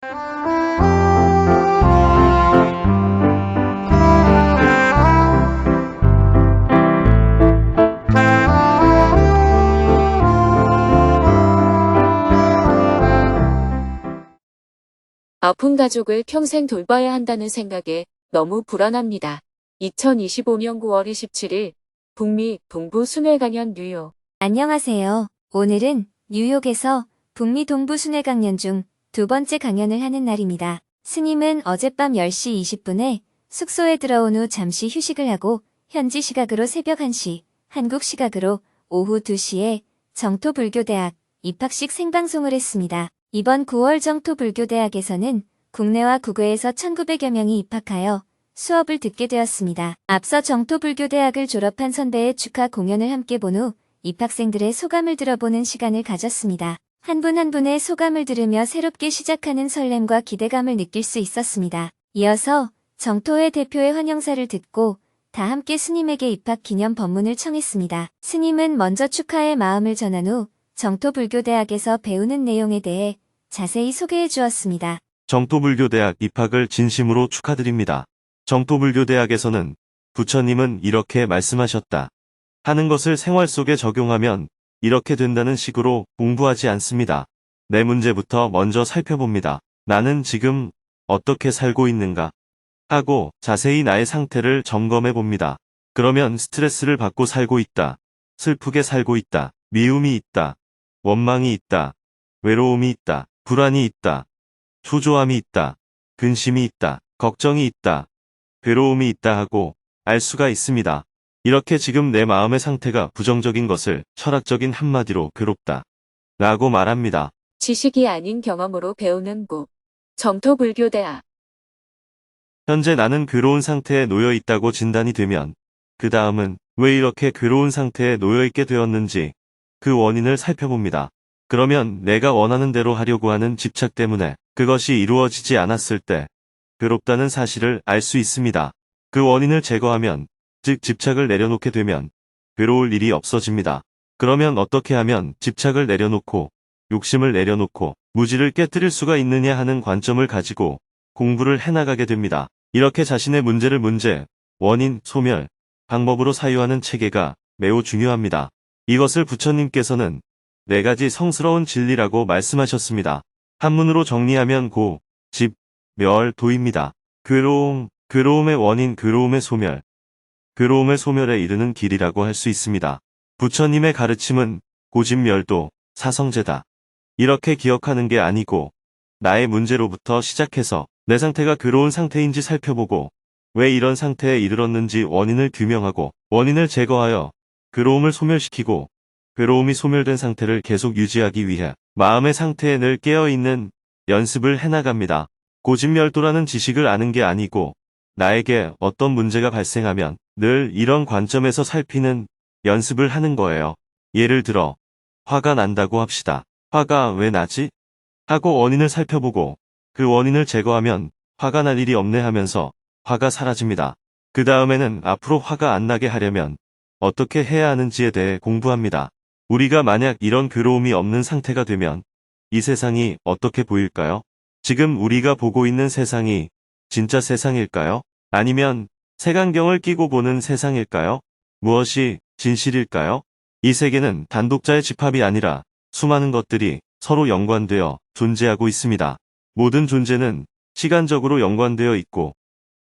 아픈 가족을 평생 돌봐야 한다는 생각에 너무 불안합니다. 2025년 9월 27일 북미 동부 순회 강연 뉴욕. 안녕하세요. 오늘은 뉴욕에서 북미 동부 순회 강연 중 두 번째 강연을 하는 날입니다. 스님은 어젯밤 10시 20분에 숙소에 들어온 후 잠시 휴식을 하고 현지 시각으로 새벽 1시, 한국 시각으로 오후 2시에 정토불교대학 입학식 생방송을 했습니다. 이번 9월 정토불교대학에서는 국내와 국외에서 1900여 명이 입학하여 수업을 듣게 되었습니다. 앞서 정토불교대학을 졸업한 선배의 축하 공연을 함께 본 후 입학생들의 소감을 들어보는 시간을 가졌습니다. 한 분 한 분의 소감을 들으며 새롭게 시작하는 설렘과 기대감을 느낄 수 있었습니다. 이어서 정토회 대표의 환영사를 듣고 다 함께 스님에게 입학 기념 법문을 청했습니다. 스님은 먼저 축하의 마음을 전한 후 정토불교대학에서 배우는 내용에 대해 자세히 소개해 주었습니다. 정토불교대학 입학을 진심으로 축하드립니다. 정토불교대학에서는 부처님은 이렇게 말씀하셨다. 하는 것을 생활 속에 적용하면 이렇게 된다는 식으로 공부하지 않습니다. 내 문제부터 먼저 살펴봅니다. 나는 지금 어떻게 살고 있는가? 하고 자세히 나의 상태를 점검해 봅니다. 그러면 스트레스를 받고 살고 있다. 슬프게 살고 있다. 미움이 있다. 원망이 있다. 외로움이 있다. 불안이 있다. 초조함이 있다. 근심이 있다. 걱정이 있다. 괴로움이 있다 하고 알 수가 있습니다. 이렇게 지금 내 마음의 상태가 부정적인 것을 철학적인 한마디로 괴롭다 라고 말합니다. 지식이 아닌 경험으로 배우는 곳. 정토불교대학. 현재 나는 괴로운 상태에 놓여 있다고 진단이 되면 그 다음은 왜 이렇게 괴로운 상태에 놓여 있게 되었는지 그 원인을 살펴봅니다. 그러면 내가 원하는 대로 하려고 하는 집착 때문에 그것이 이루어지지 않았을 때 괴롭다는 사실을 알 수 있습니다. 그 원인을 제거하면, 즉 집착을 내려놓게 되면 괴로울 일이 없어집니다. 그러면 어떻게 하면 집착을 내려놓고 욕심을 내려놓고 무지를 깨뜨릴 수가 있느냐 하는 관점을 가지고 공부를 해나가게 됩니다. 이렇게 자신의 문제를 문제, 원인, 소멸, 방법으로 사유하는 체계가 매우 중요합니다. 이것을 부처님께서는 4가지 성스러운 진리라고 말씀하셨습니다. 한문으로 정리하면 고, 집, 멸, 도입니다. 괴로움, 괴로움의 원인, 괴로움의 소멸, 괴로움의 소멸에 이르는 길이라고 할 수 있습니다. 부처님의 가르침은 고집멸도, 사성제다. 이렇게 기억하는 게 아니고 나의 문제로부터 시작해서 내 상태가 괴로운 상태인지 살펴보고 왜 이런 상태에 이르렀는지 원인을 규명하고 원인을 제거하여 괴로움을 소멸시키고 괴로움이 소멸된 상태를 계속 유지하기 위해 마음의 상태에 늘 깨어있는 연습을 해나갑니다. 고집멸도라는 지식을 아는 게 아니고 나에게 어떤 문제가 발생하면 늘 이런 관점에서 살피는 연습을 하는 거예요. 예를 들어 화가 난다고 합시다. 화가 왜 나지? 하고 원인을 살펴보고 그 원인을 제거하면 화가 날 일이 없네 하면서 화가 사라집니다. 그 다음에는 앞으로 화가 안 나게 하려면 어떻게 해야 하는지에 대해 공부합니다. 우리가 만약 이런 괴로움이 없는 상태가 되면 이 세상이 어떻게 보일까요? 지금 우리가 보고 있는 세상이 진짜 세상일까요? 아니면 색안경을 끼고 보는 세상일까요? 무엇이 진실일까요? 이 세계는 단독자의 집합이 아니라 수많은 것들이 서로 연관되어 존재하고 있습니다. 모든 존재는 시간적으로 연관되어 있고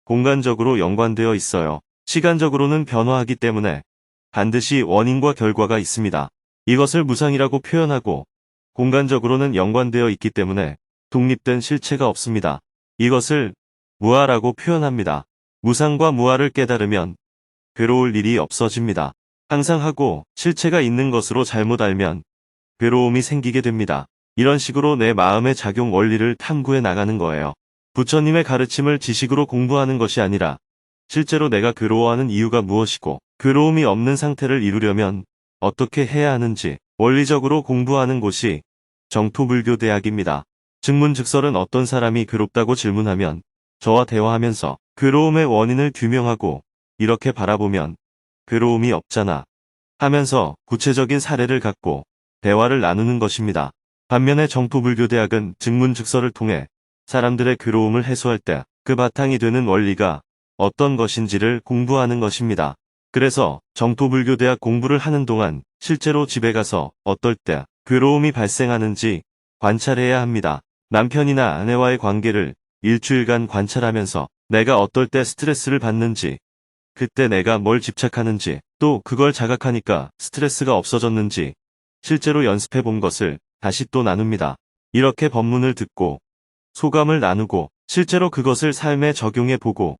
공간적으로 연관되어 있어요. 시간적으로는 변화하기 때문에 반드시 원인과 결과가 있습니다. 이것을 무상이라고 표현하고 공간적으로는 연관되어 있기 때문에 독립된 실체가 없습니다. 이것을 무아라고 표현합니다. 무상과 무아를 깨달으면 괴로울 일이 없어집니다. 항상 하고 실체가 있는 것으로 잘못 알면 괴로움이 생기게 됩니다. 이런 식으로 내 마음의 작용 원리를 탐구해 나가는 거예요. 부처님의 가르침을 지식으로 공부하는 것이 아니라 실제로 내가 괴로워하는 이유가 무엇이고 괴로움이 없는 상태를 이루려면 어떻게 해야 하는지 원리적으로 공부하는 곳이 정토불교대학입니다. 증문즉설은 어떤 사람이 괴롭다고 질문하면 저와 대화하면서 괴로움의 원인을 규명하고 이렇게 바라보면 괴로움이 없잖아 하면서 구체적인 사례를 갖고 대화를 나누는 것입니다. 반면에 정토불교대학은 증문즉설을 통해 사람들의 괴로움을 해소할 때 그 바탕이 되는 원리가 어떤 것인지를 공부하는 것입니다. 그래서 정토불교대학 공부를 하는 동안 실제로 집에 가서 어떨 때 괴로움이 발생하는지 관찰해야 합니다. 남편이나 아내와의 관계를 일주일간 관찰하면서 내가 어떨 때 스트레스를 받는지, 그때 내가 뭘 집착하는지, 또 그걸 자각하니까 스트레스가 없어졌는지 실제로 연습해 본 것을 다시 또 나눕니다. 이렇게 법문을 듣고 소감을 나누고 실제로 그것을 삶에 적용해 보고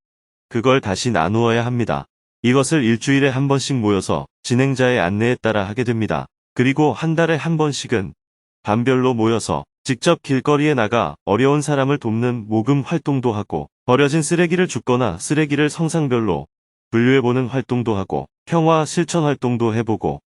그걸 다시 나누어야 합니다. 이것을 일주일에 한 번씩 모여서 진행자의 안내에 따라 하게 됩니다. 그리고 한 달에 한 번씩은 반별로 모여서 직접 길거리에 나가 어려운 사람을 돕는 모금 활동도 하고 버려진 쓰레기를 줍거나 쓰레기를 성상별로 분류해보는 활동도 하고 평화 실천 활동도 해보고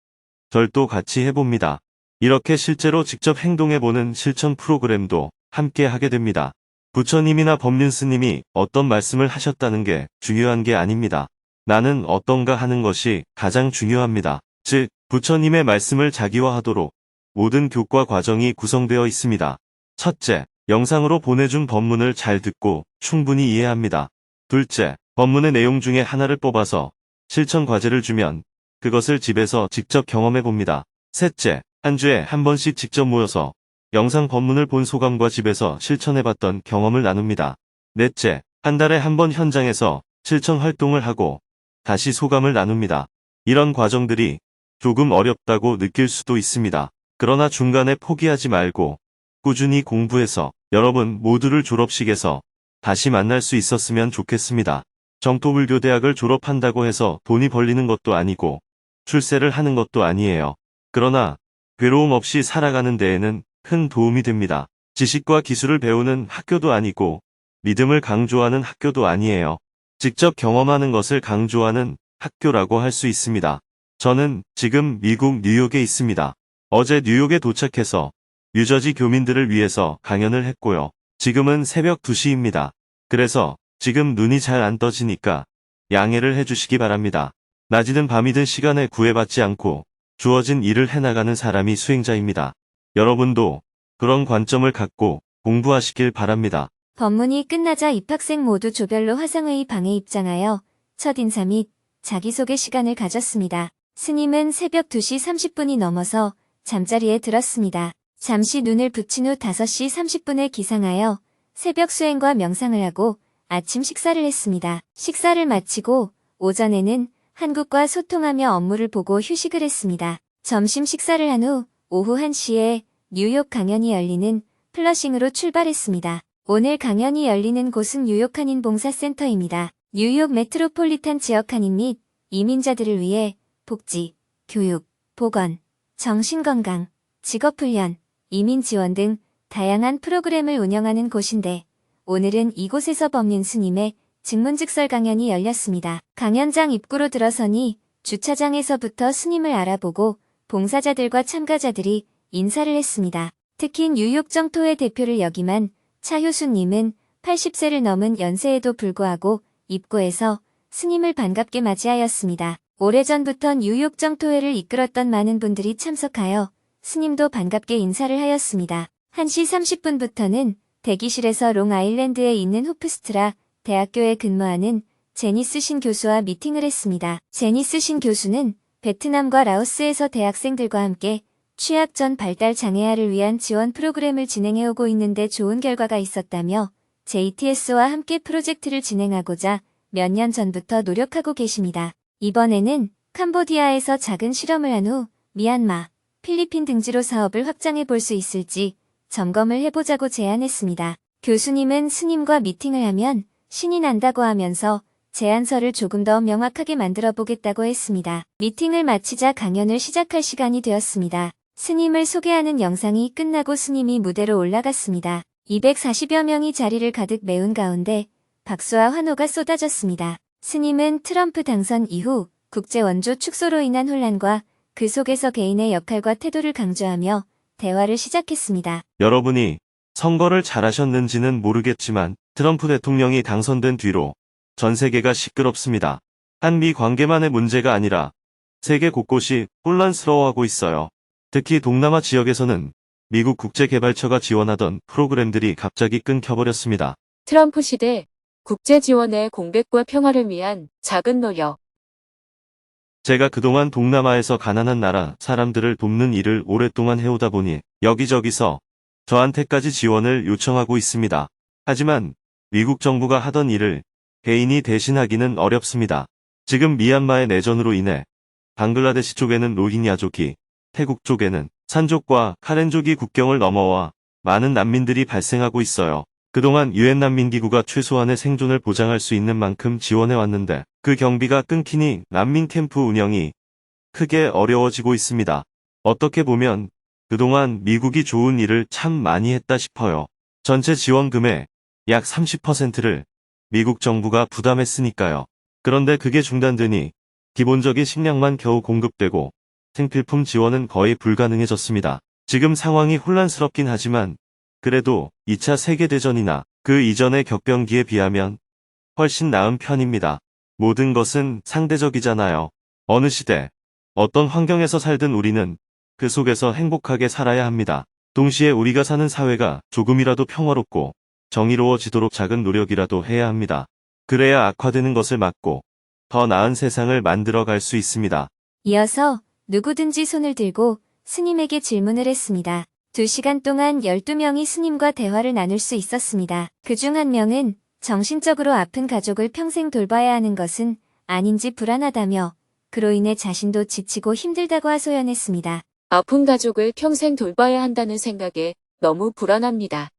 절도 같이 해봅니다. 이렇게 실제로 직접 행동해보는 실천 프로그램도 함께 하게 됩니다. 부처님이나 법륜 스님이 어떤 말씀을 하셨다는 게 중요한 게 아닙니다. 나는 어떤가 하는 것이 가장 중요합니다. 즉, 부처님의 말씀을 자기화하도록 모든 교과 과정이 구성되어 있습니다. 첫째, 영상으로 보내준 법문을 잘 듣고 충분히 이해합니다. 둘째, 법문의 내용 중에 하나를 뽑아서 실천 과제를 주면 그것을 집에서 직접 경험해 봅니다. 셋째, 한 주에 한 번씩 직접 모여서 영상 법문을 본 소감과 집에서 실천해봤던 경험을 나눕니다. 넷째, 한 달에 한 번 현장에서 실천 활동을 하고 다시 소감을 나눕니다. 이런 과정들이 조금 어렵다고 느낄 수도 있습니다. 그러나 중간에 포기하지 말고 꾸준히 공부해서 여러분 모두를 졸업식에서 다시 만날 수 있었으면 좋겠습니다. 정토불교대학을 졸업한다고 해서 돈이 벌리는 것도 아니고 출세를 하는 것도 아니에요. 그러나 괴로움 없이 살아가는 데에는 큰 도움이 됩니다. 지식과 기술을 배우는 학교도 아니고 믿음을 강조하는 학교도 아니에요. 직접 경험하는 것을 강조하는 학교라고 할 수 있습니다. 저는 지금 미국 뉴욕에 있습니다. 어제 뉴욕에 도착해서 뉴저지 교민들을 위해서 강연을 했고요. 지금은 새벽 2시입니다. 그래서 지금 눈이 잘 안 떠지니까 양해를 해주시기 바랍니다. 낮이든 밤이든 시간에 구애받지 않고 주어진 일을 해나가는 사람이 수행자입니다. 여러분도 그런 관점을 갖고 공부하시길 바랍니다. 법문이 끝나자 입학생 모두 조별로 화상회의 방에 입장하여 첫인사 및 자기소개 시간을 가졌습니다. 스님은 새벽 2시 30분이 넘어서 잠자리에 들었습니다. 잠시 눈을 붙인 후 5시 30분에 기상하여 새벽 수행과 명상을 하고 아침 식사를 했습니다. 식사를 마치고 오전에는 한국과 소통하며 업무를 보고 휴식을 했습니다. 점심 식사를 한 후 오후 1시에 뉴욕 강연이 열리는 플러싱으로 출발했습니다. 오늘 강연이 열리는 곳은 뉴욕 한인봉사센터입니다. 뉴욕 메트로폴리탄 지역 한인 및 이민자들을 위해 복지, 교육, 보건, 정신건강, 직업훈련, 이민 지원 등 다양한 프로그램을 운영하는 곳인데 오늘은 이곳에서 법륜 스님의 증문즉설 강연이 열렸습니다. 강연장 입구로 들어서니 주차장에서부터 스님을 알아보고 봉사자들과 참가자들이 인사를 했습니다. 특히 뉴욕 정토회 대표를 역임한 차효수님은 80세를 넘은 연세에도 불구하고 입구에서 스님을 반갑게 맞이하였습니다. 오래전부터 뉴욕 정토회를 이끌었던 많은 분들이 참석하여 스님도 반갑게 인사를 하였습니다. 1시 30분부터는 대기실에서 롱아일랜드에 있는 호프스트라 대학교에 근무하는 제니스 신 교수와 미팅을 했습니다. 제니스 신 교수는 베트남과 라오스에서 대학생들과 함께 취약 전 발달 장애아를 위한 지원 프로그램을 진행해오고 있는데 좋은 결과가 있었다며 JTS와 함께 프로젝트를 진행하고자 몇 년 전부터 노력하고 계십니다. 이번에는 캄보디아에서 작은 실험을 한 후 미얀마, 필리핀 등지로 사업을 확장해 볼 수 있을지 점검을 해보자고 제안했습니다. 교수님은 스님과 미팅을 하면 신이 난다고 하면서 제안서를 조금 더 명확하게 만들어 보겠다고 했습니다. 미팅을 마치자 강연을 시작할 시간이 되었습니다. 스님을 소개하는 영상이 끝나고 스님이 무대로 올라갔습니다. 240여 명이 자리를 가득 메운 가운데 박수와 환호가 쏟아졌습니다. 스님은 트럼프 당선 이후 국제 원조 축소로 인한 혼란과 그 속에서 개인의 역할과 태도를 강조하며 대화를 시작했습니다. 여러분이 선거를 잘하셨는지는 모르겠지만 트럼프 대통령이 당선된 뒤로 전 세계가 시끄럽습니다. 한미 관계만의 문제가 아니라 세계 곳곳이 혼란스러워하고 있어요. 특히 동남아 지역에서는 미국 국제개발처가 지원하던 프로그램들이 갑자기 끊겨버렸습니다. 트럼프 시대 국제 지원의 공백과 평화를 위한 작은 노력. 제가 그동안 동남아에서 가난한 나라 사람들을 돕는 일을 오랫동안 해오다 보니 여기저기서 저한테까지 지원을 요청하고 있습니다. 하지만 미국 정부가 하던 일을 개인이 대신하기는 어렵습니다. 지금 미얀마의 내전으로 인해 방글라데시 쪽에는 로힝야족이, 태국 쪽에는 산족과 카렌족이 국경을 넘어와 많은 난민들이 발생하고 있어요. 그동안 유엔 난민기구가 최소한의 생존을 보장할 수 있는 만큼 지원해왔는데 그 경비가 끊기니 난민 캠프 운영이 크게 어려워지고 있습니다. 어떻게 보면 그동안 미국이 좋은 일을 참 많이 했다 싶어요. 전체 지원금의 약 30%를 미국 정부가 부담했으니까요. 그런데 그게 중단되니 기본적인 식량만 겨우 공급되고 생필품 지원은 거의 불가능해졌습니다. 지금 상황이 혼란스럽긴 하지만 그래도 2차 세계대전이나 그 이전의 격변기에 비하면 훨씬 나은 편입니다. 모든 것은 상대적이잖아요. 어느 시대, 어떤 환경에서 살든 우리는 그 속에서 행복하게 살아야 합니다. 동시에 우리가 사는 사회가 조금이라도 평화롭고 정의로워지도록 작은 노력이라도 해야 합니다. 그래야 악화되는 것을 막고 더 나은 세상을 만들어 갈 수 있습니다. 이어서 누구든지 손을 들고 스님에게 질문을 했습니다. 2시간 동안 12명이 스님과 대화를 나눌 수 있었습니다. 그중 한 명은 정신적으로 아픈 가족을 평생 돌봐야 하는 것은 아닌지 불안하다며 그로 인해 자신도 지치고 힘들다고 하소연했습니다. 아픈 가족을 평생 돌봐야 한다는 생각에 너무 불안합니다.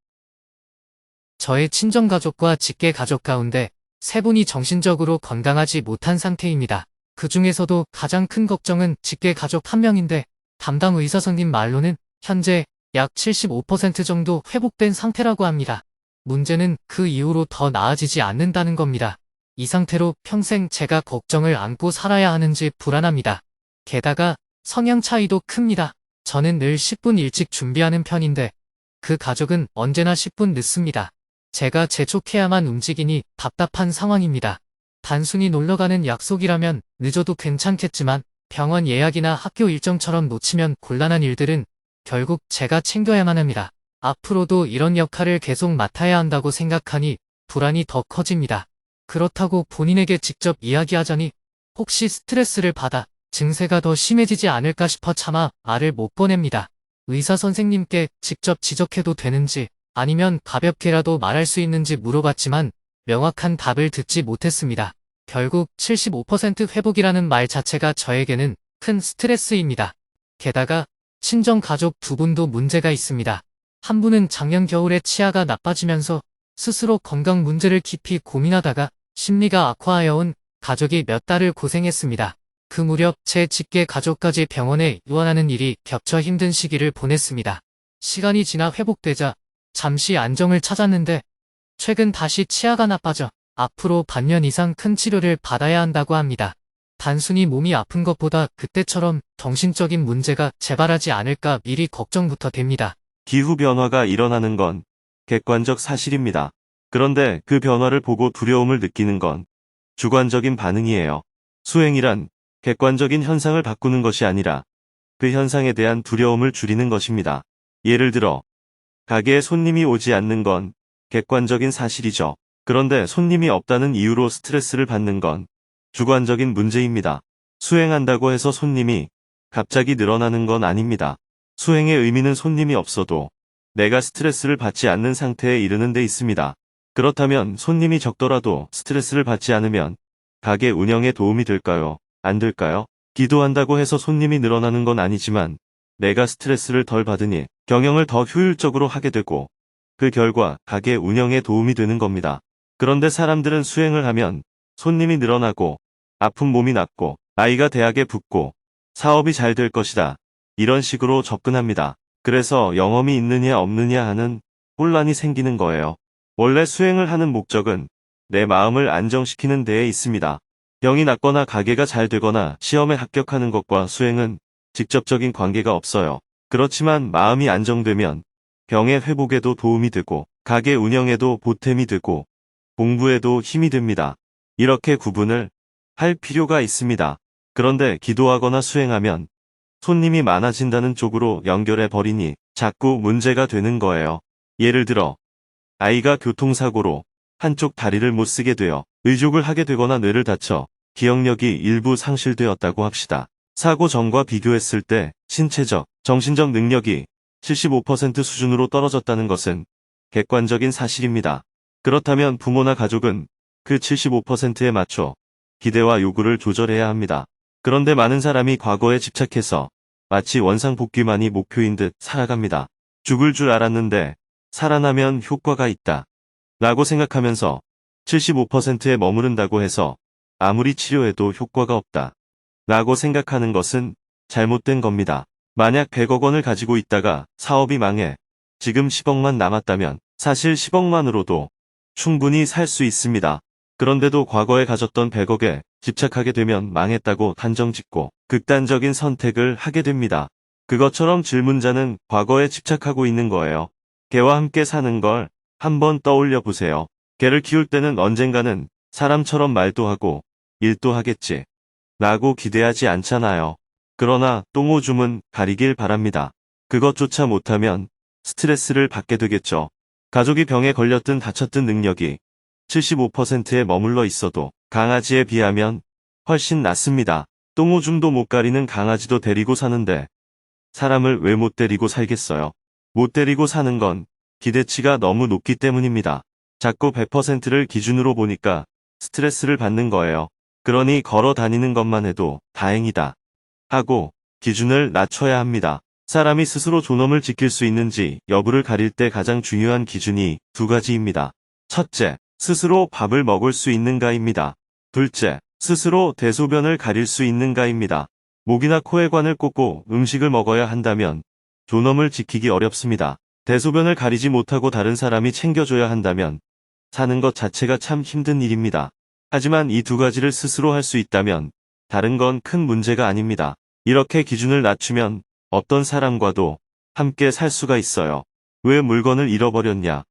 저의 친정가족과 직계가족 가운데 3분이 정신적으로 건강하지 못한 상태입니다. 그 중에서도 가장 큰 걱정은 직계가족 1명인데 담당 의사 선생님 말로는 현재 약 75% 정도 회복된 상태라고 합니다. 문제는 그 이후로 더 나아지지 않는다는 겁니다. 이 상태로 평생 제가 걱정을 안고 살아야 하는지 불안합니다. 게다가 성향 차이도 큽니다. 저는 늘 10분 일찍 준비하는 편인데 그 가족은 언제나 10분 늦습니다. 제가 재촉해야만 움직이니 답답한 상황입니다. 단순히 놀러가는 약속이라면 늦어도 괜찮겠지만 병원 예약이나 학교 일정처럼 놓치면 곤란한 일들은 결국 제가 챙겨야만 합니다. 앞으로도 이런 역할을 계속 맡아야 한다고 생각하니 불안이 더 커집니다. 그렇다고 본인에게 직접 이야기하자니 혹시 스트레스를 받아 증세가 더 심해지지 않을까 싶어 차마 말을 못 꺼냅니다. 의사 선생님께 직접 지적해도 되는지 아니면 가볍게라도 말할 수 있는지 물어봤지만 명확한 답을 듣지 못했습니다. 결국 75% 회복이라는 말 자체가 저에게는 큰 스트레스입니다. 게다가 친정 가족 2분도 문제가 있습니다. 한 분은 작년 겨울에 치아가 나빠지면서 스스로 건강 문제를 깊이 고민하다가 심리가 악화하여 온 가족이 몇 달을 고생했습니다. 그 무렵 제 직계 가족까지 병원에 입원하는 일이 겹쳐 힘든 시기를 보냈습니다. 시간이 지나 회복되자 잠시 안정을 찾았는데 최근 다시 치아가 나빠져 앞으로 반년 이상 큰 치료를 받아야 한다고 합니다. 단순히 몸이 아픈 것보다 그때처럼 정신적인 문제가 재발하지 않을까 미리 걱정부터 됩니다. 기후변화가 일어나는 건 객관적 사실입니다. 그런데 그 변화를 보고 두려움을 느끼는 건 주관적인 반응이에요. 수행이란 객관적인 현상을 바꾸는 것이 아니라 그 현상에 대한 두려움을 줄이는 것입니다. 예를 들어 가게에 손님이 오지 않는 건 객관적인 사실이죠. 그런데 손님이 없다는 이유로 스트레스를 받는 건 주관적인 문제입니다. 수행한다고 해서 손님이 갑자기 늘어나는 건 아닙니다. 수행의 의미는 손님이 없어도 내가 스트레스를 받지 않는 상태에 이르는 데 있습니다. 그렇다면 손님이 적더라도 스트레스를 받지 않으면 가게 운영에 도움이 될까요? 안 될까요? 기도한다고 해서 손님이 늘어나는 건 아니지만 내가 스트레스를 덜 받으니 경영을 더 효율적으로 하게 되고 그 결과 가게 운영에 도움이 되는 겁니다. 그런데 사람들은 수행을 하면 손님이 늘어나고 아픈 몸이 낫고 아이가 대학에 붙고 사업이 잘 될 것이다. 이런 식으로 접근합니다. 그래서 영험이 있느냐 없느냐 하는 혼란이 생기는 거예요. 원래 수행을 하는 목적은 내 마음을 안정시키는 데에 있습니다. 병이 낫거나 가게가 잘 되거나 시험에 합격하는 것과 수행은 직접적인 관계가 없어요. 그렇지만 마음이 안정되면 병의 회복에도 도움이 되고 가게 운영에도 보탬이 되고 공부에도 힘이 됩니다. 이렇게 구분을 할 필요가 있습니다. 그런데 기도하거나 수행하면 손님이 많아진다는 쪽으로 연결해 버리니 자꾸 문제가 되는 거예요. 예를 들어 아이가 교통사고로 한쪽 다리를 못 쓰게 되어 의족을 하게 되거나 뇌를 다쳐 기억력이 일부 상실되었다고 합시다. 사고 전과 비교했을 때 신체적, 정신적 능력이 75% 수준으로 떨어졌다는 것은 객관적인 사실입니다. 그렇다면 부모나 가족은 그 75%에 맞춰 기대와 요구를 조절해야 합니다. 그런데 많은 사람이 과거에 집착해서 마치 원상복귀만이 목표인 듯 살아갑니다. 죽을 줄 알았는데 살아나면 효과가 있다 라고 생각하면서 75%에 머무른다고 해서 아무리 치료해도 효과가 없다 라고 생각하는 것은 잘못된 겁니다. 만약 100억 원을 가지고 있다가 사업이 망해 지금 10억만 남았다면 사실 10억만으로도 충분히 살 수 있습니다. 그런데도 과거에 가졌던 100억에 집착하게 되면 망했다고 단정짓고 극단적인 선택을 하게 됩니다. 그것처럼 질문자는 과거에 집착하고 있는 거예요. 개와 함께 사는 걸 한번 떠올려 보세요. 개를 키울 때는 언젠가는 사람처럼 말도 하고 일도 하겠지 라고 기대하지 않잖아요. 그러나 똥오줌은 가리길 바랍니다. 그것조차 못하면 스트레스를 받게 되겠죠. 가족이 병에 걸렸든 다쳤든 능력이 75%에 머물러 있어도 강아지에 비하면 훨씬 낫습니다. 똥오줌도 못 가리는 강아지도 데리고 사는데 사람을 왜 못 데리고 살겠어요? 못 데리고 사는 건 기대치가 너무 높기 때문입니다. 자꾸 100%를 기준으로 보니까 스트레스를 받는 거예요. 그러니 걸어 다니는 것만 해도 다행이다 하고 기준을 낮춰야 합니다. 사람이 스스로 존엄을 지킬 수 있는지 여부를 가릴 때 가장 중요한 기준이 두 가지입니다. 첫째, 스스로 밥을 먹을 수 있는가입니다. 둘째, 스스로 대소변을 가릴 수 있는가입니다. 목이나 코에 관을 꽂고 음식을 먹어야 한다면 존엄을 지키기 어렵습니다. 대소변을 가리지 못하고 다른 사람이 챙겨줘야 한다면 사는 것 자체가 참 힘든 일입니다. 하지만 이 두 가지를 스스로 할 수 있다면 다른 건 큰 문제가 아닙니다. 이렇게 기준을 낮추면 어떤 사람과도 함께 살 수가 있어요. 왜 물건을 잃어버렸냐?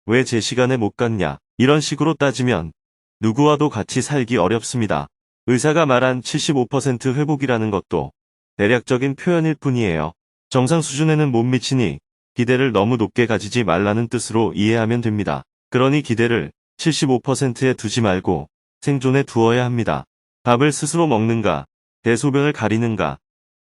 왜 제 시간에 못 갔냐? 이런 식으로 따지면 누구와도 같이 살기 어렵습니다. 의사가 말한 75% 회복이라는 것도 대략적인 표현일 뿐이에요. 정상 수준에는 못 미치니 기대를 너무 높게 가지지 말라는 뜻으로 이해하면 됩니다. 그러니 기대를 75%에 두지 말고 생존에 두어야 합니다. 밥을 스스로 먹는가, 대소변을 가리는가,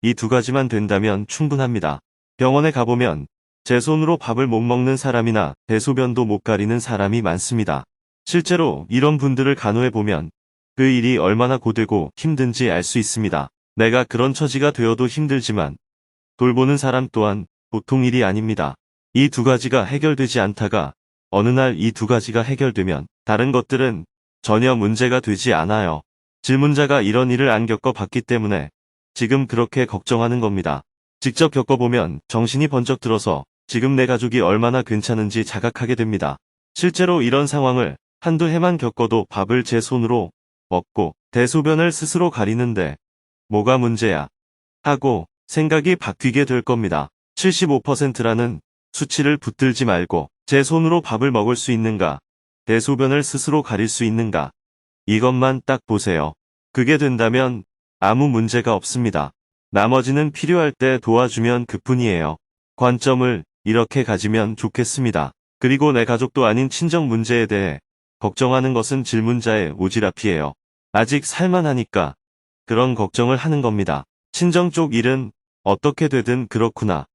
이 두 가지만 된다면 충분합니다. 병원에 가보면 제 손으로 밥을 못 먹는 사람이나 대소변도 못 가리는 사람이 많습니다. 실제로 이런 분들을 간호해보면 그 일이 얼마나 고되고 힘든지 알 수 있습니다. 내가 그런 처지가 되어도 힘들지만 돌보는 사람 또한 보통 일이 아닙니다. 이 두 가지가 해결되지 않다가 어느 날 이 두 가지가 해결되면 다른 것들은 전혀 문제가 되지 않아요. 질문자가 이런 일을 안 겪어봤기 때문에 지금 그렇게 걱정하는 겁니다. 직접 겪어보면 정신이 번쩍 들어서 지금 내 가족이 얼마나 괜찮은지 자각하게 됩니다. 실제로 이런 상황을 한두 해만 겪어도 밥을 제 손으로 먹고 대소변을 스스로 가리는데 뭐가 문제야 하고 생각이 바뀌게 될 겁니다. 75%라는 수치를 붙들지 말고 제 손으로 밥을 먹을 수 있는가, 대소변을 스스로 가릴 수 있는가, 이것만 딱 보세요. 그게 된다면 아무 문제가 없습니다. 나머지는 필요할 때 도와주면 그뿐이에요. 관점을 이렇게 가지면 좋겠습니다. 그리고 내 가족도 아닌 친정 문제에 대해 걱정하는 것은 질문자의 오지랖이에요. 아직 살만하니까 그런 걱정을 하는 겁니다. 친정 쪽 일은 어떻게 되든 그렇구나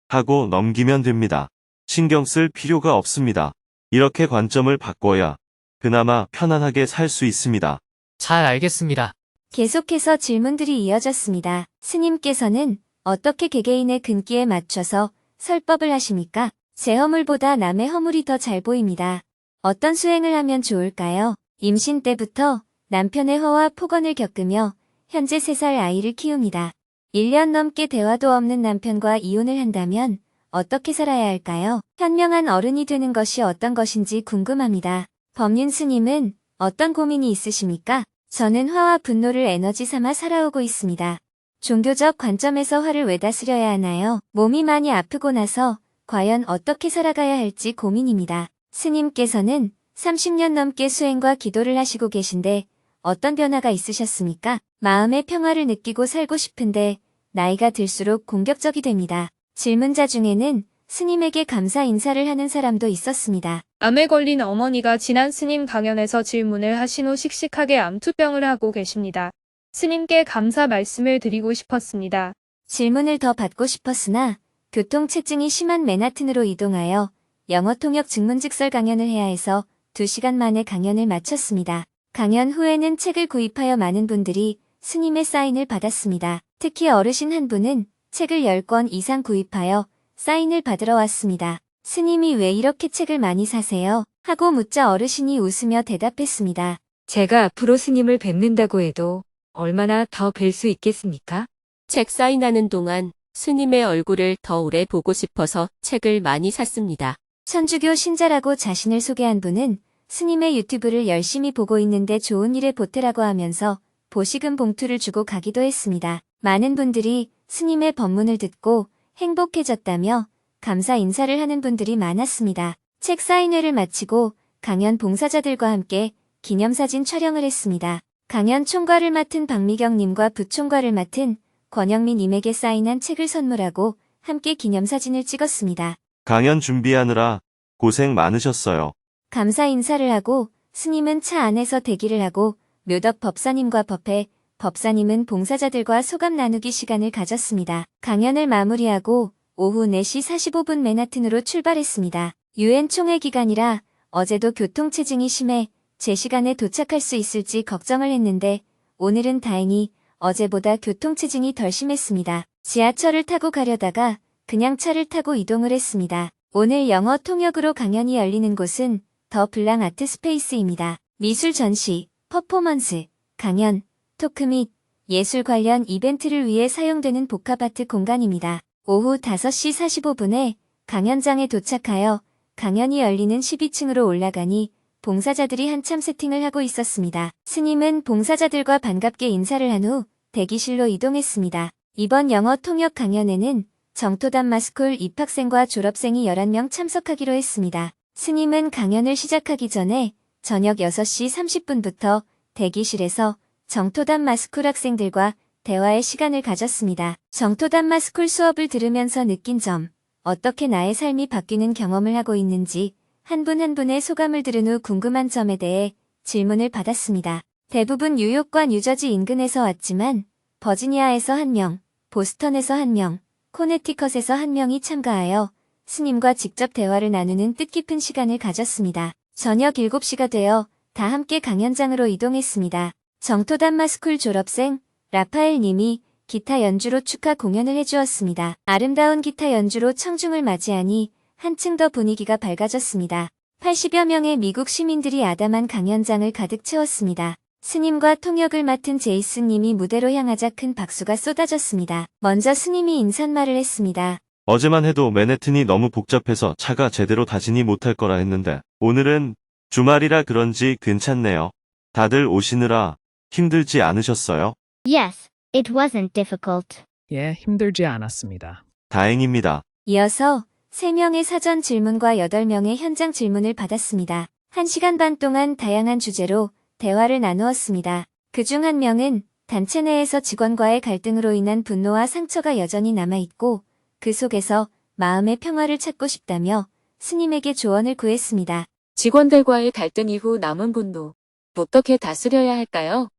하고 넘기면 됩니다. 신경 쓸 필요가 없습니다. 이렇게 관점을 바꿔야 그나마 편안하게 살 수 있습니다. 잘 알겠습니다. 계속해서 질문들이 이어졌습니다. 스님께서는 어떻게 개개인의 근기에 맞춰서 설법을 하십니까? 제 허물보다 남의 허물이 더 잘 보입니다. 어떤 수행을 하면 좋을까요? 임신 때부터 남편의 허와 폭언을 겪으며 현재 3살 아이를 키웁니다. 1년 넘게 대화도 없는 남편과 이혼을 한다면 어떻게 살아야 할까요? 현명한 어른이 되는 것이 어떤 것인지 궁금합니다. 법륜 스님은 어떤 고민이 있으십니까? 저는 화와 분노를 에너지 삼아 살아오고 있습니다. 종교적 관점에서 화를 왜 다스려야 하나요? 몸이 많이 아프고 나서 과연 어떻게 살아가야 할지 고민입니다. 스님께서는 30년 넘게 수행과 기도를 하시고 계신데 어떤 변화가 있으셨습니까? 마음의 평화를 느끼고 살고 싶은데 나이가 들수록 공격적이 됩니다. 질문자 중에는 스님에게 감사 인사를 하는 사람도 있었습니다. 암에 걸린 어머니가 지난 스님 강연에서 질문을 하신 후 씩씩하게 암투병을 하고 계십니다. 스님께 감사 말씀을 드리고 싶었습니다. 질문을 더 받고 싶었으나 교통체증이 심한 맨하튼으로 이동하여 영어 통역 증문즉설 강연을 해야 해서 2시간 만에 강연을 마쳤습니다. 강연 후에는 책을 구입하여 많은 분들이 스님의 사인을 받았습니다. 특히 어르신 한 분은 책을 10권 이상 구입하여 사인을 받으러 왔습니다. 스님이 왜 이렇게 책을 많이 사세요? 하고 묻자 어르신이 웃으며 대답했습니다. 제가 앞으로 스님을 뵙는다고 해도 얼마나 더 뵐 수 있겠습니까? 책 사인하는 동안 스님의 얼굴을 더 오래 보고 싶어서 책을 많이 샀습니다. 천주교 신자라고 자신을 소개한 분은 스님의 유튜브를 열심히 보고 있는데 좋은 일에 보태라고 하면서 보시금 봉투를 주고 가기도 했습니다. 많은 분들이 스님의 법문을 듣고 행복해졌다며 감사 인사를 하는 분들이 많았습니다. 책 사인회를 마치고 강연 봉사자들과 함께 기념사진 촬영을 했습니다. 강연 총괄을 맡은 박미경님과 부총괄을 맡은 권영민님에게 사인한 책을 선물하고 함께 기념사진을 찍었습니다. 강연 준비하느라 고생 많으셨어요. 감사 인사를 하고 스님은 차 안에서 대기를 하고 묘덕 법사님과 법회, 법사님은 봉사자들과 소감 나누기 시간을 가졌습니다. 강연을 마무리하고 오후 4시 45분 맨하튼으로 출발했습니다. 유엔 총회 기간이라 어제도 교통체증이 심해 제 시간에 도착할 수 있을지 걱정을 했는데 오늘은 다행히 어제보다 교통체증이 덜 심했습니다. 지하철을 타고 가려다가 그냥 차를 타고 이동을 했습니다. 오늘 영어 통역으로 강연이 열리는 곳은 더 블랑 아트 스페이스입니다. 미술 전시, 퍼포먼스, 강연, 토크 및 예술 관련 이벤트를 위해 사용되는 복합아트 공간입니다. 오후 5시 45분에 강연장에 도착하여 강연이 열리는 12층으로 올라가니 봉사자들이 한참 세팅을 하고 있었습니다. 스님은 봉사자들과 반갑게 인사를 한 후 대기실로 이동했습니다. 이번 영어 통역 강연에는 정토담 마스쿨 입학생과 졸업생이 11명 참석하기로 했습니다. 스님은 강연을 시작하기 전에 저녁 6시 30분부터 대기실에서 정토담 마스쿨 학생들과 대화의 시간을 가졌습니다. 정토담 마스쿨 수업을 들으면서 느낀 점, 어떻게 나의 삶이 바뀌는 경험을 하고 있는지 한 분 한 분의 소감을 들은 후 궁금한 점에 대해 질문을 받았습니다. 대부분 뉴욕과 뉴저지 인근에서 왔지만 버지니아에서 1명, 보스턴에서 1명, 코네티컷에서 1명이 참가하여 스님과 직접 대화를 나누는 뜻깊은 시간을 가졌습니다. 저녁 7시가 되어 다 함께 강연장으로 이동했습니다. 정토담 마스쿨 졸업생 라파엘 님이 기타 연주로 축하 공연을 해주었습니다. 아름다운 기타 연주로 청중을 맞이하니 한층 더 분위기가 밝아졌습니다. 80여 명의 미국 시민들이 아담한 강연장을 가득 채웠습니다. 스님과 통역을 맡은 제이슨 님이 무대로 향하자 큰 박수가 쏟아졌습니다. 먼저 스님이 인사말을 했습니다. 어제만 해도 맨해튼이 너무 복잡해서 차가 제대로 다지니 못할 거라 했는데 오늘은 주말이라 그런지 괜찮네요. 다들 오시느라 힘들지 않으셨어요? Yes, it wasn't difficult. 예, 힘들지 않았습니다. 다행입니다. 이어서 3명의 사전 질문과 8명의 현장 질문을 받았습니다. 1시간 반 동안 다양한 주제로 대화를 나누었습니다. 그중 한 명은 단체 내에서 직원과의 갈등으로 인한 분노와 상처가 여전히 남아있고 그 속에서 마음의 평화를 찾고 싶다며 스님에게 조언을 구했습니다. 직원들과의 갈등 이후 남은 분노, 어떻게 다스려야 할까요?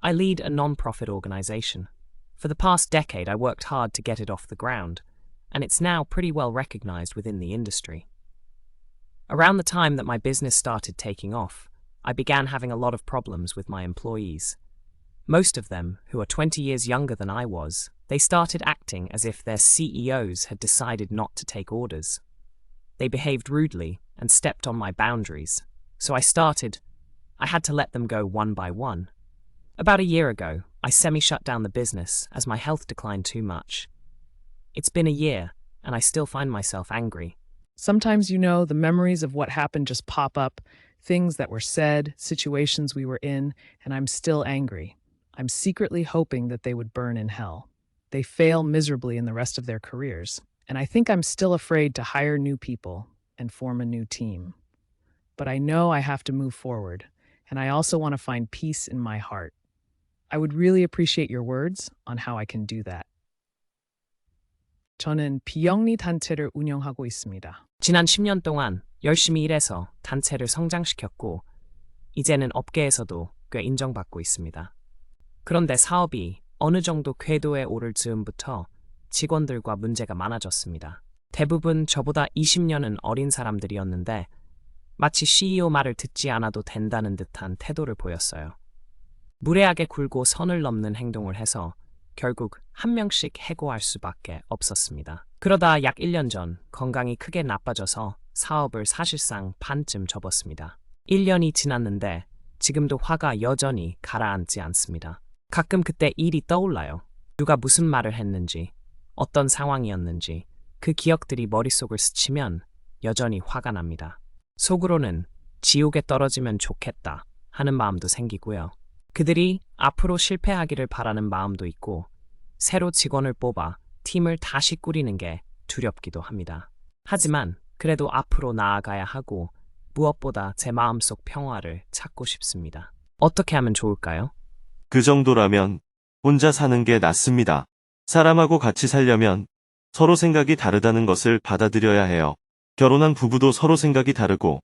I lead a non-profit organization. For the past decade, I worked hard to get it off the ground, and it's now pretty well recognized within the industry. Around the time that my business started taking off, I began having a lot of problems with my employees. Most of them, who are 20 years younger than I was, they started acting as if their CEOs had decided not to take orders. They behaved rudely and stepped on my boundaries, so I had to let them go one by one. About a year ago, I semi-shut down the business as my health declined too much. It's been a year, and I still find myself angry. Sometimes, the memories of what happened just pop up, things that were said, situations we were in, and I'm still angry. I'm secretly hoping that they would burn in hell. They fail miserably in the rest of their careers, and I think I'm still afraid to hire new people and form a new team. But I know I have to move forward, and I also want to find peace in my heart. I would really appreciate your words on how I can do that. 저는 비영리 단체를 운영하고 있습니다. 지난 10년 동안 열심히 일해서 단체를 성장시켰고, 이제는 업계에서도 꽤 인정받고 있습니다. 그런데 사업이 어느 정도 궤도에 오를 즈음부터 직원들과 문제가 많아졌습니다. 대부분 저보다 20년은 어린 사람들이었는데 마치 CEO 말을 듣지 않아도 된다는 듯한 태도를 보였어요. 무례하게 굴고 선을 넘는 행동을 해서 결국 한 명씩 해고할 수밖에 없었습니다. 그러다 약 1년 전 건강이 크게 나빠져서 사업을 사실상 반쯤 접었습니다. 1년이 지났는데 지금도 화가 여전히 가라앉지 않습니다. 가끔 그때 일이 떠올라요. 누가 무슨 말을 했는지, 어떤 상황이었는지 그 기억들이 머릿속을 스치면 여전히 화가 납니다. 속으로는 지옥에 떨어지면 좋겠다 하는 마음도 생기고요. 그들이 앞으로 실패하기를 바라는 마음도 있고, 새로 직원을 뽑아 팀을 다시 꾸리는 게 두렵기도 합니다. 하지만 그래도 앞으로 나아가야 하고 무엇보다 제 마음속 평화를 찾고 싶습니다. 어떻게 하면 좋을까요? 그 정도라면 혼자 사는 게 낫습니다. 사람하고 같이 살려면 서로 생각이 다르다는 것을 받아들여야 해요. 결혼한 부부도 서로 생각이 다르고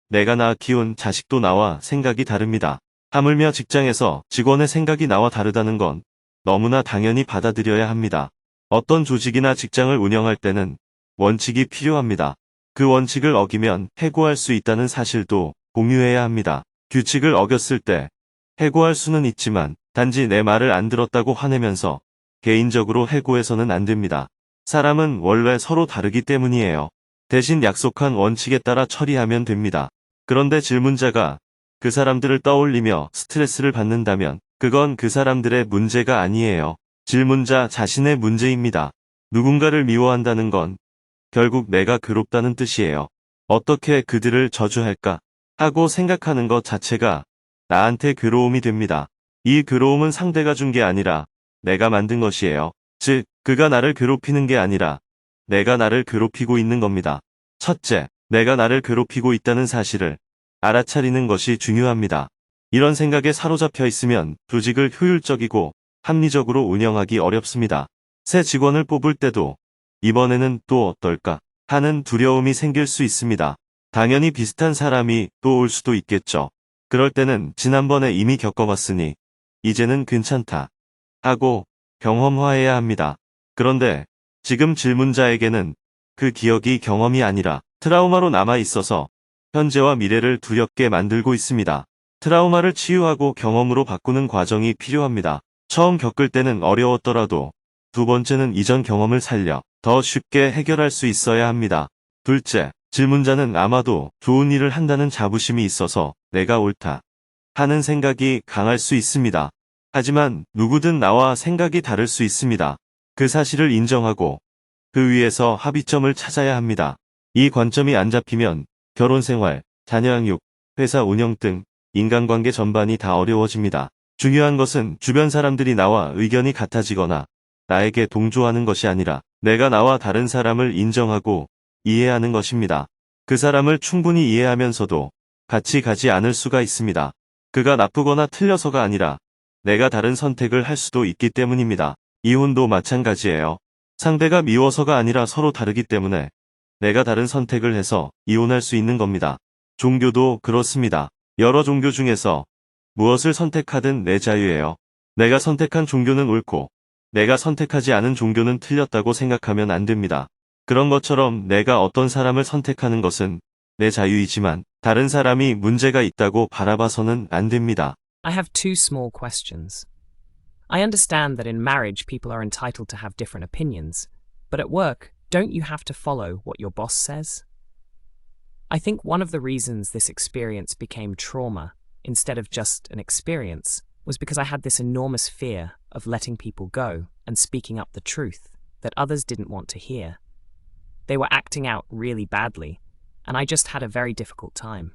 내가 낳아 키운 자식도 나와 생각이 다릅니다. 하물며 직장에서 직원의 생각이 나와 다르다는 건 너무나 당연히 받아들여야 합니다. 어떤 조직이나 직장을 운영할 때는 원칙이 필요합니다. 그 원칙을 어기면 해고할 수 있다는 사실도 공유해야 합니다. 규칙을 어겼을 때 해고할 수는 있지만 단지 내 말을 안 들었다고 화내면서 개인적으로 해고해서는 안 됩니다. 사람은 원래 서로 다르기 때문이에요. 대신 약속한 원칙에 따라 처리하면 됩니다. 그런데 질문자가 그 사람들을 떠올리며 스트레스를 받는다면 그건 그 사람들의 문제가 아니에요. 질문자 자신의 문제입니다. 누군가를 미워한다는 건 결국 내가 괴롭다는 뜻이에요. 어떻게 그들을 저주할까 하고 생각하는 것 자체가 나한테 괴로움이 됩니다. 이 괴로움은 상대가 준 게 아니라 내가 만든 것이에요. 즉, 그가 나를 괴롭히는 게 아니라 내가 나를 괴롭히고 있는 겁니다. 첫째, 내가 나를 괴롭히고 있다는 사실을 알아차리는 것이 중요합니다. 이런 생각에 사로잡혀 있으면 조직을 효율적이고 합리적으로 운영하기 어렵습니다. 새 직원을 뽑을 때도 이번에는 또 어떨까 하는 두려움이 생길 수 있습니다. 당연히 비슷한 사람이 또 올 수도 있겠죠. 그럴 때는 지난번에 이미 겪어봤으니 이제는 괜찮다 하고 경험화해야 합니다. 그런데 지금 질문자에게는 그 기억이 경험이 아니라 트라우마로 남아 있어서 현재와 미래를 두렵게 만들고 있습니다. 트라우마를 치유하고 경험으로 바꾸는 과정이 필요합니다. 처음 겪을 때는 어려웠더라도 두 번째는 이전 경험을 살려 더 쉽게 해결할 수 있어야 합니다. 둘째, 질문자는 아마도 좋은 일을 한다는 자부심이 있어서 내가 옳다 하는 생각이 강할 수 있습니다. 하지만 누구든 나와 생각이 다를 수 있습니다. 그 사실을 인정하고 그 위에서 합의점을 찾아야 합니다. 이 관점이 안 잡히면 결혼 생활, 자녀 양육, 회사 운영 등 인간관계 전반이 다 어려워집니다. 중요한 것은 주변 사람들이 나와 의견이 같아지거나 나에게 동조하는 것이 아니라 내가 나와 다른 사람을 인정하고 이해하는 것입니다. 그 사람을 충분히 이해하면서도 같이 가지 않을 수가 있습니다. 그가 나쁘거나 틀려서가 아니라 내가 다른 선택을 할 수도 있기 때문입니다. 이혼도 마찬가지예요. 상대가 미워서가 아니라 서로 다르기 때문에 내가 다른 선택을 해서 이혼할 수 있는 겁니다. 종교도 그렇습니다. 여러 종교 중에서 무엇을 선택하든 내 자유예요. 내가 선택한 종교는 옳고 내가 선택하지 않은 종교는 틀렸다고 생각하면 안 됩니다. 그런 것처럼 내가 어떤 사람을 선택하는 것은 내 자유이지만 다른 사람이 문제가 있다고 바라봐서는 안 됩니다. I have two small questions. I understand that in marriage people are entitled to have different opinions, but at work, don't you have to follow what your boss says? I think one of the reasons this experience became trauma instead of just an experience was because I had this enormous fear of letting people go and speaking up the truth that others didn't want to hear. They were acting out really badly, and I just had a very difficult time.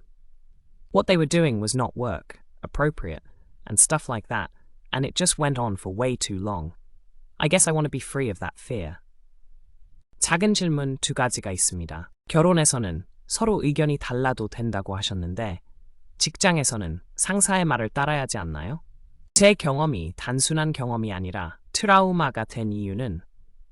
What they were doing was not work, appropriate, and stuff like that, and it just went on for way too long. I guess I want to be free of that fear. 작은 질문 두 가지가 있습니다. 결혼에서는 서로 의견이 달라도 된다고 하셨는데 직장에서는 상사의 말을 따라야 하지 않나요? 제 경험이 단순한 경험이 아니라 트라우마가 된 이유는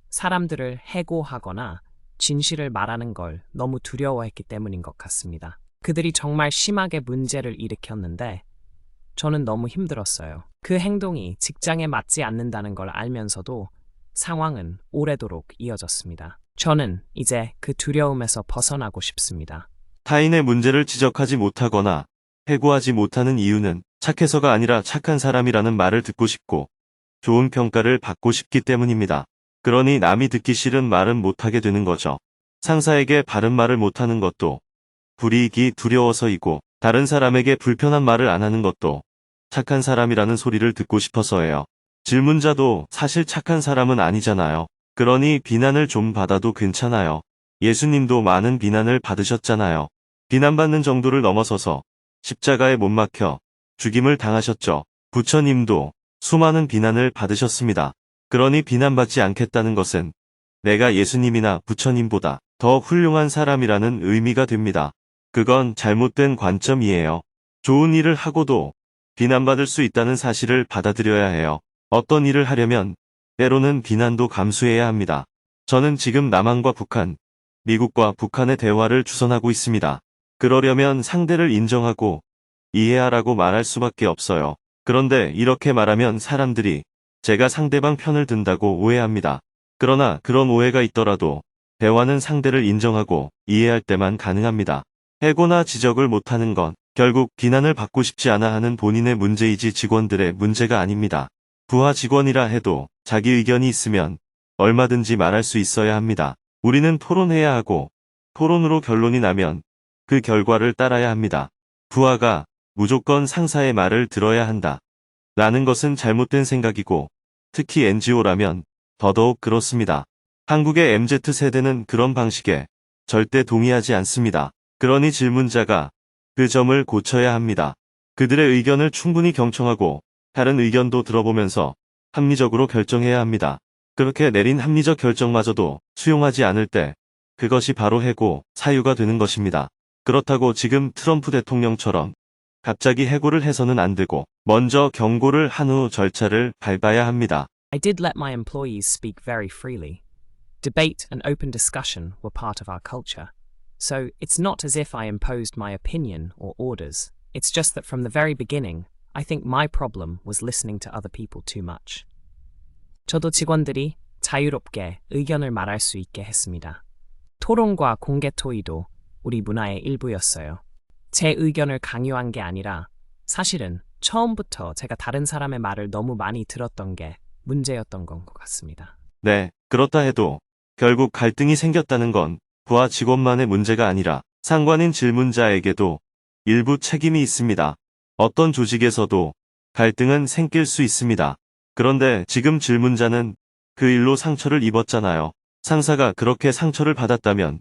사람들을 해고하거나 진실을 말하는 걸 너무 두려워했기 때문인 것 같습니다. 그들이 정말 심하게 문제를 일으켰는데 저는 너무 힘들었어요. 그 행동이 직장에 맞지 않는다는 걸 알면서도 상황은 오래도록 이어졌습니다. 저는 이제 그 두려움에서 벗어나고 싶습니다. 타인의 문제를 지적하지 못하거나 해고하지 못하는 이유는 착해서가 아니라 착한 사람이라는 말을 듣고 싶고 좋은 평가를 받고 싶기 때문입니다. 그러니 남이 듣기 싫은 말은 못하게 되는 거죠. 상사에게 바른 말을 못하는 것도 불이익이 두려워서이고 다른 사람에게 불편한 말을 안 하는 것도 착한 사람이라는 소리를 듣고 싶어서예요. 질문자도 사실 착한 사람은 아니잖아요. 그러니 비난을 좀 받아도 괜찮아요. 예수님도 많은 비난을 받으셨잖아요. 비난받는 정도를 넘어서서 십자가에 못 박혀 죽임을 당하셨죠. 부처님도 수많은 비난을 받으셨습니다. 그러니 비난받지 않겠다는 것은 내가 예수님이나 부처님보다 더 훌륭한 사람이라는 의미가 됩니다. 그건 잘못된 관점이에요. 좋은 일을 하고도 비난받을 수 있다는 사실을 받아들여야 해요. 어떤 일을 하려면 때로는 비난도 감수해야 합니다. 저는 지금 남한과 북한, 미국과 북한의 대화를 주선하고 있습니다. 그러려면 상대를 인정하고 이해하라고 말할 수밖에 없어요. 그런데 이렇게 말하면 사람들이 제가 상대방 편을 든다고 오해합니다. 그러나 그런 오해가 있더라도 대화는 상대를 인정하고 이해할 때만 가능합니다. 해고나 지적을 못하는 건 결국 비난을 받고 싶지 않아 하는 본인의 문제이지 직원들의 문제가 아닙니다. 부하 직원이라 해도 자기 의견이 있으면 얼마든지 말할 수 있어야 합니다. 우리는 토론해야 하고 토론으로 결론이 나면 그 결과를 따라야 합니다. 부하가 무조건 상사의 말을 들어야 한다. 라는 것은 잘못된 생각이고 특히 NGO라면 더더욱 그렇습니다. 한국의 MZ세대는 그런 방식에 절대 동의하지 않습니다. 그러니 질문자가 그 점을 고쳐야 합니다. 그들의 의견을 충분히 경청하고 다른 의견도 들어보면서 합리적으로 결정해야 합니다. 그렇게 내린 합리적 결정마저도 수용하지 않을 때 그것이 바로 해고, 사유가 되는 것입니다. 그렇다고 지금 트럼프 대통령처럼 갑자기 해고를 해서는 안 되고 먼저 경고를 한 후 절차를 밟아야 합니다. I did let my employees speak very freely. Debate and open discussion were part of our culture. So it's not as if I imposed my opinion or orders. It's just that from the very beginning, I think my problem was listening to other people too much. 저도 직원들이 자유롭게 의견을 말할 수 있게 했습니다. 토론과 공개 토의도 우리 문화의 일부였어요. 제 의견을 강요한 게 아니라 사실은 처음부터 제가 다른 사람의 말을 너무 많이 들었던 게 문제였던 것 같습니다. 네, 그렇다 해도 결국 갈등이 생겼다는 건 부하 직원만의 문제가 아니라 상관인 질문자에게도 일부 책임이 있습니다. 어떤 조직에서도 갈등은 생길 수 있습니다. 그런데 지금 질문자는 그 일로 상처를 입었잖아요. 상사가 그렇게 상처를 받았다면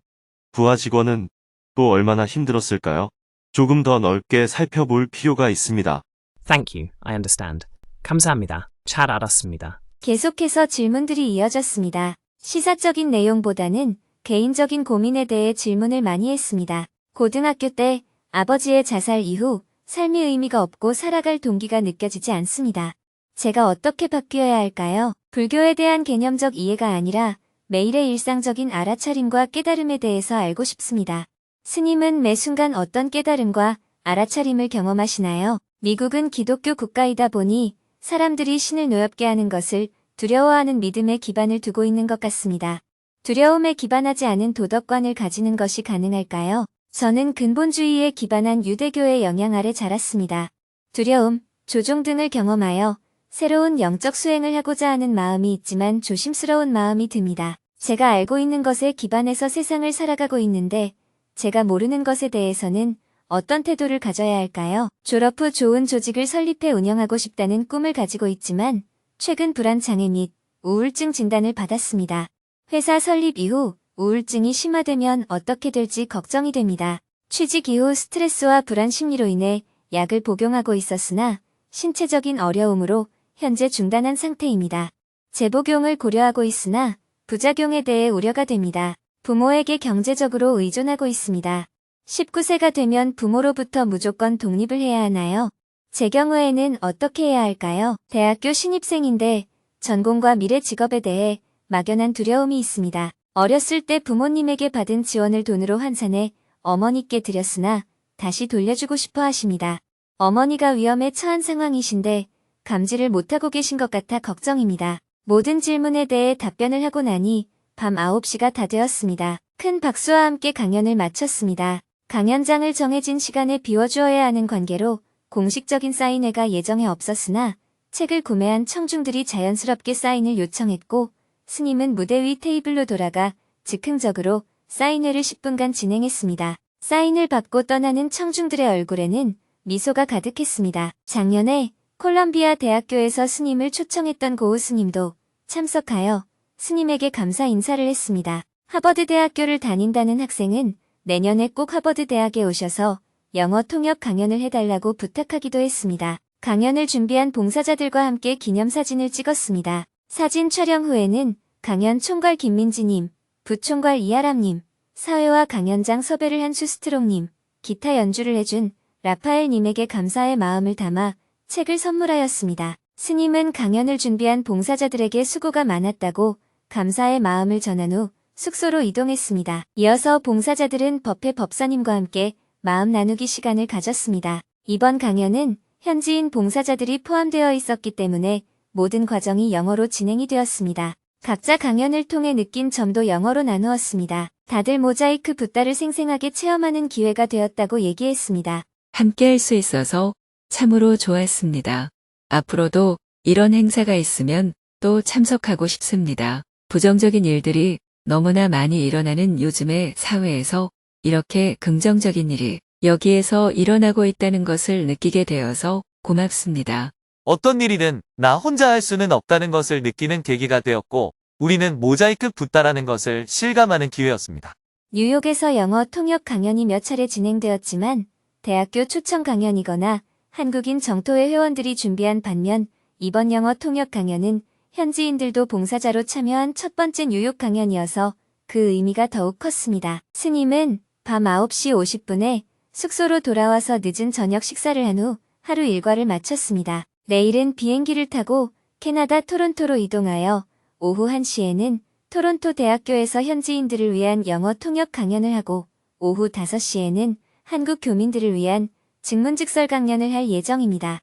부하 직원은 또 얼마나 힘들었을까요? 조금 더 넓게 살펴볼 필요가 있습니다. Thank you. I understand. 감사합니다. 잘 알았습니다. 계속해서 질문들이 이어졌습니다. 시사적인 내용보다는 개인적인 고민에 대해 질문을 많이 했습니다. 고등학교 때 아버지의 자살 이후 삶이 의미가 없고 살아갈 동기가 느껴지지 않습니다. 제가 어떻게 바뀌어야 할까요? 불교에 대한 개념적 이해가 아니라 매일의 일상적인 알아차림과 깨달음에 대해서 알고 싶습니다. 스님은 매 순간 어떤 깨달음과 알아차림을 경험하시나요? 미국은 기독교 국가이다 보니 사람들이 신을 노엽게 하는 것을 두려워하는 믿음에 기반을 두고 있는 것 같습니다. 두려움에 기반하지 않은 도덕관을 가지는 것이 가능할까요? 저는 근본주의에 기반한 유대교의 영향 아래 자랐습니다. 두려움, 조종 등을 경험하여 새로운 영적 수행을 하고자 하는 마음이 있지만 조심스러운 마음이 듭니다. 제가 알고 있는 것에 기반해서 세상을 살아가고 있는데 제가 모르는 것에 대해서는 어떤 태도를 가져야 할까요? 졸업 후 좋은 조직을 설립해 운영하고 싶다는 꿈을 가지고 있지만 최근 불안장애 및 우울증 진단을 받았습니다. 회사 설립 이후 우울증이 심화되면 어떻게 될지 걱정이 됩니다. 취직 이후 스트레스와 불안 심리로 인해 약을 복용하고 있었으나 신체적인 어려움으로 현재 중단한 상태입니다. 재복용을 고려하고 있으나 부작용에 대해 우려가 됩니다. 부모에게 경제적으로 의존하고 있습니다. 19세가 되면 부모로부터 무조건 독립을 해야 하나요? 제 경우에는 어떻게 해야 할까요? 대학교 신입생인데 전공과 미래 직업에 대해 막연한 두려움이 있습니다. 어렸을 때 부모님에게 받은 지원을 돈으로 환산해 어머니께 드렸으나 다시 돌려주고 싶어 하십니다. 어머니가 위험에 처한 상황이신데 감지를 못하고 계신 것 같아 걱정입니다. 모든 질문에 대해 답변을 하고 나니 밤 9시가 다 되었습니다. 큰 박수와 함께 강연을 마쳤습니다. 강연장을 정해진 시간에 비워주어야 하는 관계로 공식적인 사인회가 예정에 없었으나 책을 구매한 청중들이 자연스럽게 사인을 요청했고 스님은 무대 위 테이블로 돌아가 즉흥적으로 사인회를 10분간 진행했습니다. 사인을 받고 떠나는 청중들의 얼굴에는 미소가 가득했습니다. 작년에 콜롬비아 대학교에서 스님을 초청했던 고우 스님도 참석하여 스님에게 감사 인사를 했습니다. 하버드 대학교를 다닌다는 학생은 내년에 꼭 하버드 대학에 오셔서 영어 통역 강연을 해달라고 부탁하기도 했습니다. 강연을 준비한 봉사자들과 함께 기념사진을 찍었습니다. 사진 촬영 후에는 강연 총괄 김민지님, 부총괄 이하람님, 사회와 강연장 섭외를 한 수스트롱님, 기타 연주를 해준 라파엘님에게 감사의 마음을 담아 책을 선물하였습니다. 스님은 강연을 준비한 봉사자들에게 수고가 많았다고 감사의 마음을 전한 후 숙소로 이동했습니다. 이어서 봉사자들은 법회 법사님과 함께 마음 나누기 시간을 가졌습니다. 이번 강연은 현지인 봉사자들이 포함되어 있었기 때문에 모든 과정이 영어로 진행이 되었습니다. 각자 강연을 통해 느낀 점도 영어로 나누었습니다. 다들 모자이크 붓다를 생생하게 체험하는 기회가 되었다고 얘기했습니다. 함께 할 수 있어서 참으로 좋았습니다. 앞으로도 이런 행사가 있으면 또 참석하고 싶습니다. 부정적인 일들이 너무나 많이 일어나는 요즘의 사회에서 이렇게 긍정적인 일이 여기에서 일어나고 있다는 것을 느끼게 되어서 고맙습니다. 어떤 일이든 나 혼자 할 수는 없다는 것을 느끼는 계기가 되었고 우리는 모자이크 붓다라는 것을 실감하는 기회였습니다. 뉴욕에서 영어 통역 강연이 몇 차례 진행되었지만 대학교 초청 강연이거나 한국인 정토회 회원들이 준비한 반면 이번 영어 통역 강연은 현지인들도 봉사자로 참여한 첫 번째 뉴욕 강연이어서 그 의미가 더욱 컸습니다. 스님은 밤 9시 50분에 숙소로 돌아와서 늦은 저녁 식사를 한 후 하루 일과를 마쳤습니다. 내일은 비행기를 타고 캐나다 토론토로 이동하여 오후 1시에는 토론토 대학교에서 현지인들을 위한 영어 통역 강연을 하고 오후 5시에는 한국 교민들을 위한 증문즉설 강연을 할 예정입니다.